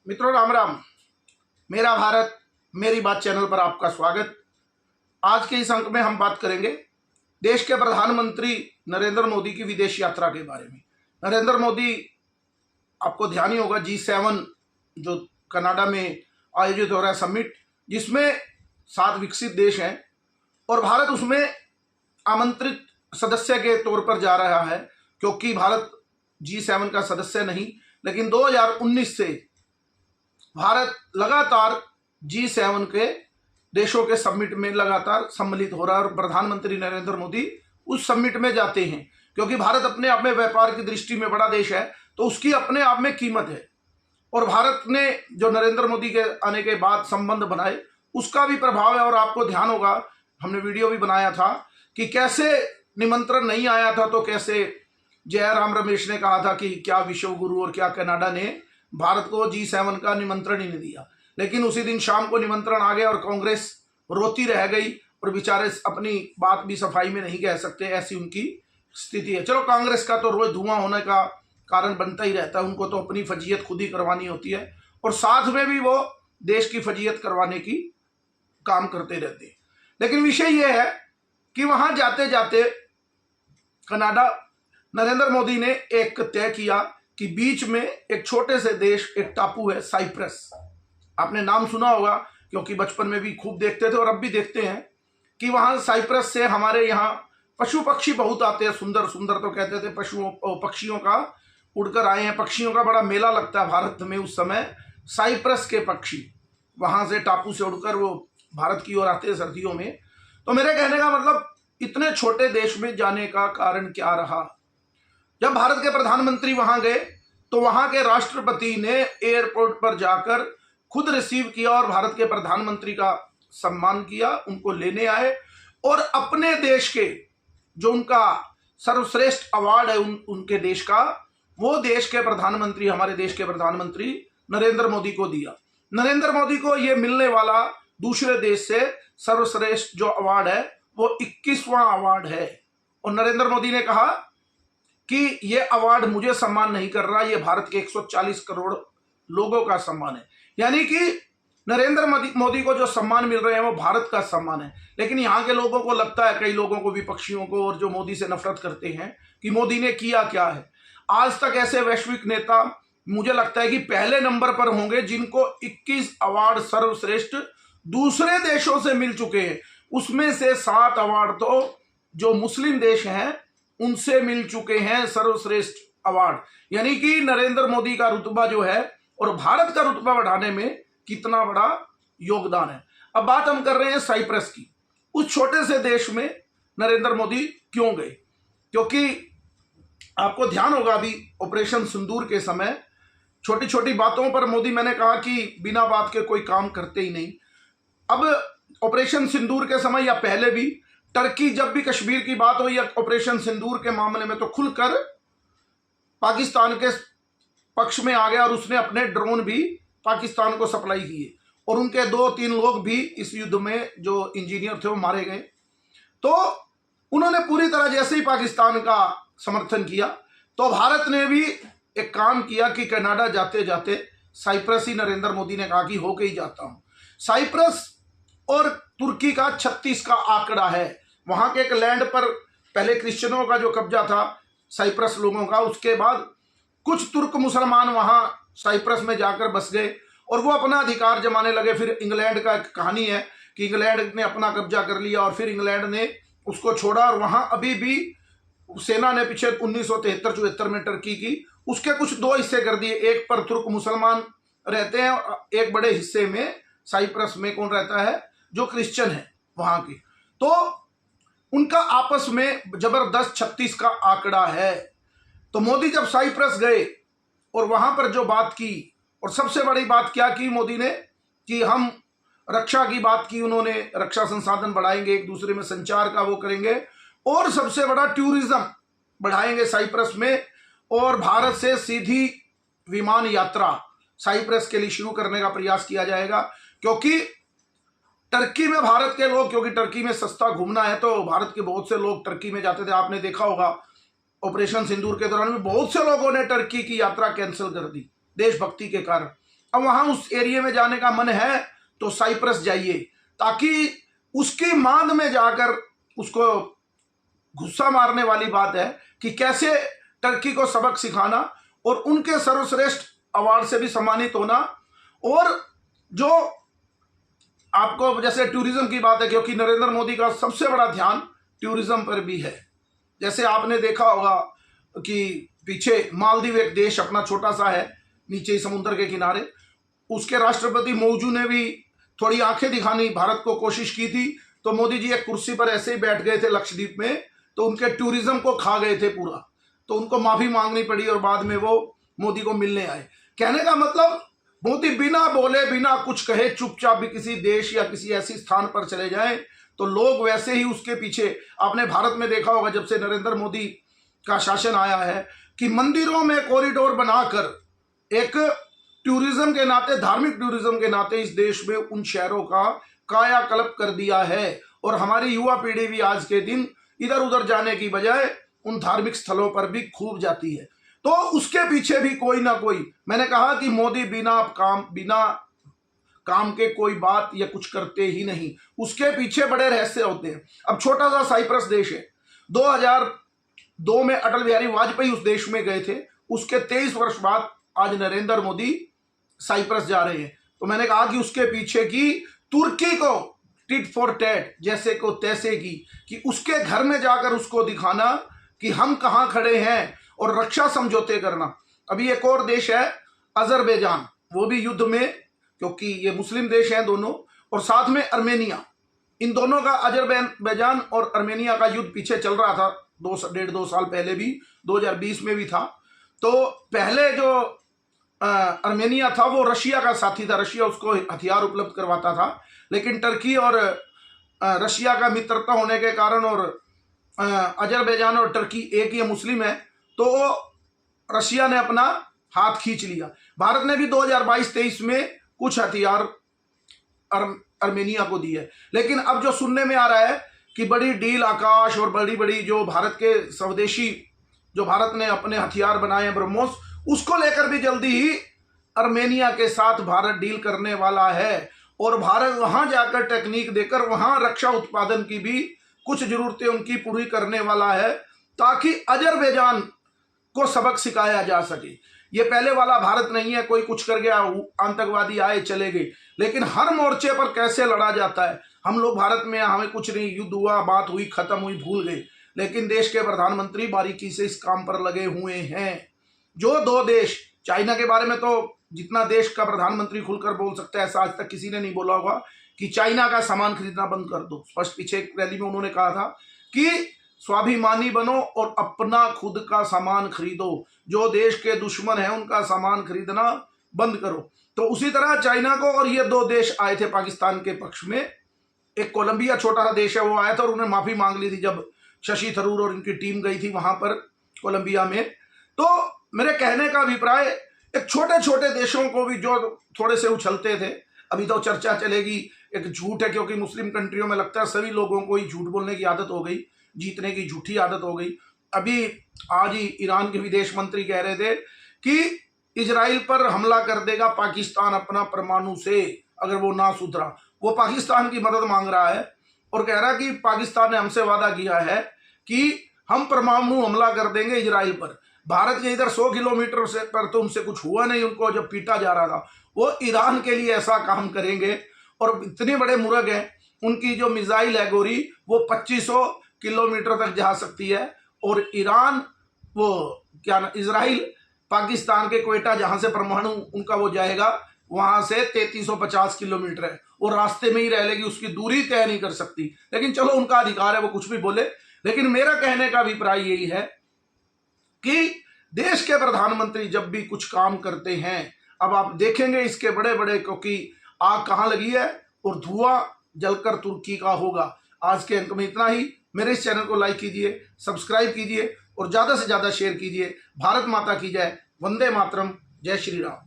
मित्रों राम राम। मेरा भारत मेरी बात चैनल पर आपका स्वागत। आज के इस अंक में हम बात करेंगे देश के प्रधानमंत्री नरेंद्र मोदी की विदेश यात्रा के बारे में। नरेंद्र मोदी, आपको ध्यान ही होगा, G7 जो कनाडा में आयोजित हो रहा है समिट, जिसमें 7 विकसित देश हैं और भारत उसमें आमंत्रित सदस्य के तौर पर जा रहा है, क्योंकि भारत G7 का सदस्य नहीं, लेकिन 2019 से भारत लगातार G7 के देशों के समिट में लगातार सम्मिलित हो रहा है और प्रधानमंत्री नरेंद्र मोदी उस समिट में जाते हैं, क्योंकि भारत अपने आप में व्यापार की दृष्टि में बड़ा देश है, तो उसकी अपने आप में कीमत है। और भारत ने जो नरेंद्र मोदी के आने के बाद संबंध बनाए, उसका भी प्रभाव है। और आपको ध्यान होगा, हमने वीडियो भी बनाया था कि कैसे निमंत्रण नहीं आया था, तो कैसे जयराम रमेश ने कहा था कि क्या विश्व गुरु और क्या कनाडा ने भारत को G7 का निमंत्रण ही नहीं दिया। लेकिन उसी दिन शाम को निमंत्रण आ गया और कांग्रेस रोती रह गई और बेचारे अपनी बात भी सफाई में नहीं कह सकते, ऐसी उनकी स्थिति है। चलो, कांग्रेस का तो रोज धुआं होने का कारण बनता ही रहता है, उनको तो अपनी फजीयत खुद ही करवानी होती है और साथ में भी वो देश की फजीयत करवाने की काम करते रहते हैं। लेकिन विषय यह है कि वहां जाते जाते कनाडा, नरेंद्र मोदी ने एक तय किया कि बीच में एक छोटे से देश, एक टापू है साइप्रस। आपने नाम सुना होगा, क्योंकि बचपन में भी खूब देखते थे और अब भी देखते हैं कि वहां साइप्रस से हमारे यहाँ पशु पक्षी बहुत आते हैं। सुंदर सुंदर तो कहते थे, पक्षियों का उड़कर आए हैं। पक्षियों का बड़ा मेला लगता है भारत में उस समय। साइप्रस के पक्षी वहां से टापू से उड़कर वो भारत की ओर आते हैं सर्दियों में। तो मेरे कहने का मतलब, इतने छोटे देश में जाने का कारण क्या रहा? जब भारत के प्रधानमंत्री वहां गए तो वहां के राष्ट्रपति ने एयरपोर्ट पर जाकर खुद रिसीव किया और भारत के प्रधानमंत्री का सम्मान किया, उनको लेने आए और अपने देश के जो उनका सर्वश्रेष्ठ अवार्ड है उनके देश का, वो देश के प्रधानमंत्री, हमारे देश के प्रधानमंत्री नरेंद्र मोदी को दिया। नरेंद्र मोदी को ये मिलने वाला दूसरे देश से सर्वश्रेष्ठ जो अवार्ड है वो 21वां अवार्ड है। और नरेंद्र मोदी ने कहा कि ये अवार्ड मुझे सम्मान नहीं कर रहा, ये भारत के 140 करोड़ लोगों का सम्मान है। यानी कि नरेंद्र मोदी को जो सम्मान मिल रहे हैं वो भारत का सम्मान है। लेकिन यहाँ के लोगों को लगता है, कई लोगों को, विपक्षियों को, और जो मोदी से नफरत करते हैं, कि मोदी ने किया क्या है। आज तक ऐसे वैश्विक नेता मुझे लगता है कि पहले नंबर पर होंगे जिनको 21 अवार्ड सर्वश्रेष्ठ दूसरे देशों से मिल चुके हैं। उसमें से 7 अवार्ड तो जो मुस्लिम देश हैं उनसे मिल चुके हैं सर्वश्रेष्ठ अवार्ड। यानी कि नरेंद्र मोदी का रुतबा जो है और भारत का रुतबा बढ़ाने में कितना बड़ा योगदान है। अब बात हम कर रहे हैं साइप्रस की। उस छोटे से देश में नरेंद्र मोदी क्यों गए? क्योंकि आपको ध्यान होगा, अभी ऑपरेशन सिंदूर के समय छोटी छोटी बातों पर मोदी, मैंने कहा कि बिना बात के कोई काम करते ही नहीं। अब ऑपरेशन सिंदूर के समय या पहले भी टर्की, जब भी कश्मीर की बात हो या ऑपरेशन सिंदूर के मामले में, तो खुलकर पाकिस्तान के पक्ष में आ गया और उसने अपने ड्रोन भी पाकिस्तान को सप्लाई किए और उनके 2-3 लोग भी इस युद्ध में जो इंजीनियर थे वो मारे गए। तो उन्होंने पूरी तरह जैसे ही पाकिस्तान का समर्थन किया, तो भारत ने भी एक काम किया कि कनाडा जाते जाते साइप्रस ही, नरेंद्र मोदी ने कहा कि होके ही जाता हूं। साइप्रस और तुर्की का 36 का आंकड़ा है। वहां के एक लैंड पर पहले क्रिश्चियनों का जो कब्जा था, साइप्रस लोगों का, उसके बाद कुछ तुर्क मुसलमान वहां साइप्रस में जाकर बस गए और वो अपना अधिकार जमाने लगे। फिर इंग्लैंड का एक कहानी है कि इंग्लैंड ने अपना कब्जा कर लिया और फिर इंग्लैंड ने उसको छोड़ा और वहां अभी भी सेना ने पीछे 1973-74 में टर्की की, उसके कुछ 2 हिस्से कर दिए। एक पर तुर्क मुसलमान रहते हैं और एक बड़े हिस्से में साइप्रस में कौन रहता है, जो क्रिश्चियन है वहां की। तो उनका आपस में जबरदस्त 36 का आंकड़ा है। तो मोदी जब साइप्रस गए और वहां पर जो बात की, और सबसे बड़ी बात क्या की मोदी ने, कि हम रक्षा की बात की। उन्होंने रक्षा संसाधन बढ़ाएंगे, एक दूसरे में संचार का वो करेंगे और सबसे बड़ा टूरिज्म बढ़ाएंगे साइप्रस में, और भारत से सीधी विमान यात्रा साइप्रस के लिए शुरू करने का प्रयास किया जाएगा। क्योंकि टर्की में भारत के लोग, क्योंकि टर्की में सस्ता घूमना है, तो भारत के बहुत से लोग टर्की में जाते थे। आपने देखा होगा ऑपरेशन सिंदूर के दौरान भी बहुत से लोगों ने टर्की की यात्रा कैंसिल कर दी देशभक्ति के कारण। अब वहां उस एरिया में जाने का मन है तो साइप्रस जाइए, ताकि उसकी मांद में जाकर उसको गुस्सा मारने वाली बात है कि कैसे टर्की को सबक सिखाना और उनके सर्वश्रेष्ठ अवार्ड से भी सम्मानित होना। और जो आपको जैसे टूरिज्म की बात है, क्योंकि नरेंद्र मोदी का सबसे बड़ा ध्यान टूरिज्म पर भी है। जैसे आपने देखा होगा कि पीछे मालदीव एक देश अपना छोटा सा है, नीचे ही समुद्र के किनारे, उसके राष्ट्रपति मौजू ने भी थोड़ी आंखें दिखाने भारत को कोशिश की थी, तो मोदी जी एक कुर्सी पर ऐसे ही बैठ गए थे लक्षद्वीप में, तो उनके टूरिज्म को खा गए थे पूरा, तो उनको माफी मांगनी पड़ी और बाद में वो मोदी को मिलने आए। कहने का मतलब मोदी बिना बोले बिना कुछ कहे चुपचाप भी किसी देश या किसी ऐसी स्थान पर चले जाएं तो लोग वैसे ही उसके पीछे। आपने भारत में देखा होगा जब से नरेंद्र मोदी का शासन आया है कि मंदिरों में कॉरिडोर बनाकर एक टूरिज्म के नाते, धार्मिक टूरिज्म के नाते इस देश में उन शहरों का कायाकल्प कर दिया है। और हमारी युवा पीढ़ी भी आज के दिन इधर उधर जाने की बजाय उन धार्मिक स्थलों पर भी खूब जाती है। तो उसके पीछे भी कोई ना कोई, मैंने कहा कि मोदी बिना काम के कोई बात या कुछ करते ही नहीं, उसके पीछे बड़े रहस्य होते हैं। अब छोटा सा साइप्रस देश है, 2002 में अटल बिहारी वाजपेयी उस देश में गए थे, उसके 23 वर्ष बाद आज नरेंद्र मोदी साइप्रस जा रहे हैं। तो मैंने कहा कि उसके पीछे की तुर्की को टिट फॉर टैट, जैसे को तैसे की, कि उसके घर में जाकर उसको दिखाना कि हम कहां खड़े हैं और रक्षा समझौते करना। अभी एक और देश है अजरबैजान, वो भी युद्ध में, क्योंकि ये मुस्लिम देश हैं दोनों, और साथ में अर्मेनिया, इन दोनों का, अजरबैजान और अर्मेनिया का युद्ध पीछे चल रहा था 1.5-2 साल पहले भी, 2020 में भी था। तो पहले जो अर्मेनिया था वो रशिया का साथी था, रशिया उसको हथियार उपलब्ध करवाता था, लेकिन टर्की और रशिया का मित्रता होने के कारण, और अजरबैजान और टर्की एक ही मुस्लिम है, तो रशिया ने अपना हाथ खींच लिया। भारत ने भी 2022-23 में कुछ हथियार अर्मेनिया को दिए। लेकिन अब जो सुनने में आ रहा है कि बड़ी डील आकाश और बड़ी बड़ी जो भारत के स्वदेशी, जो भारत ने अपने हथियार बनाए हैं ब्रह्मोस, उसको लेकर भी जल्दी ही अर्मेनिया के साथ भारत डील करने वाला है। और भारत वहां जाकर टेक्निक देकर वहां रक्षा उत्पादन की भी कुछ जरूरतें उनकी पूरी करने वाला है, ताकि अजरबैजान को सबक सिखाया जा सके। ये पहले वाला भारत नहीं है, कोई कुछ कर गया, आतंकवादी आए चले गए, लेकिन हर मोर्चे पर कैसे लड़ा जाता है। हम लोग भारत में, हमें कुछ नहीं, युद्ध हुआ, बात हुई, खत्म हुई, भूल गए, लेकिन देश के प्रधानमंत्री बारीकी से इस काम पर लगे हुए हैं। जो 2 देश, चाइना के बारे में तो जितना देश का प्रधानमंत्री खुलकर बोल सकता है, ऐसा आज तक किसी ने नहीं बोला होगा कि चाइना का सामान खरीदना बंद कर दो। स्पष्ट पीछे एक रैली में उन्होंने कहा था कि स्वाभिमानी बनो और अपना खुद का सामान खरीदो, जो देश के दुश्मन हैं उनका सामान खरीदना बंद करो। तो उसी तरह चाइना को, और ये 2 देश आए थे पाकिस्तान के पक्ष में, एक कोलंबिया छोटा सा देश है वो आया था, और उन्होंने माफी मांग ली थी जब शशि थरूर और इनकी टीम गई थी वहां पर कोलंबिया में। तो मेरे कहने का अभिप्राय, एक छोटे छोटे देशों को भी जो थोड़े से उछलते थे, अभी तो चर्चा चलेगी, एक झूठ है, क्योंकि मुस्लिम कंट्रियों में लगता है सभी लोगों को ही झूठ बोलने की आदत हो गई, जीतने की झूठी आदत हो गई। अभी आज ही ईरान के विदेश मंत्री कह रहे थे कि इजराइल पर हमला कर देगा पाकिस्तान अपना परमाणु से, अगर वो ना सुधरा। वो पाकिस्तान की मदद मांग रहा है और कह रहा है कि पाकिस्तान ने हमसे वादा किया है कि हम परमाणु हमला कर देंगे इजराइल पर। भारत के इधर 100 किलोमीटर से पर तो उनसे कुछ हुआ नहीं, उनको जब पीटा जा रहा था। वो ईरान के लिए ऐसा काम करेंगे, और इतने बड़े मुर्ग हैं, उनकी जो मिसाइल है गोरी, वो 2500 किलोमीटर तक जा सकती है। और ईरान, वो क्या ना, इजराइल पाकिस्तान के क्वेटा जहां से परमाणु उनका वो जाएगा, वहां से 3350 किलोमीटर है, वो रास्ते में ही रह लेगी, उसकी दूरी तय नहीं कर सकती। लेकिन चलो, उनका अधिकार है, वो कुछ भी बोले। लेकिन मेरा कहने का अभिप्राय यही है कि देश के प्रधानमंत्री जब भी कुछ काम करते हैं, अब आप देखेंगे इसके बड़े बड़े, क्योंकि आग कहां लगी है और धुआं जलकर तुर्की का होगा। आज के अंक में इतना ही। मेरे इस चैनल को लाइक कीजिए, सब्सक्राइब कीजिए और ज्यादा से ज्यादा शेयर कीजिए। भारत माता की जय, वंदे मातरम, जय श्री राम।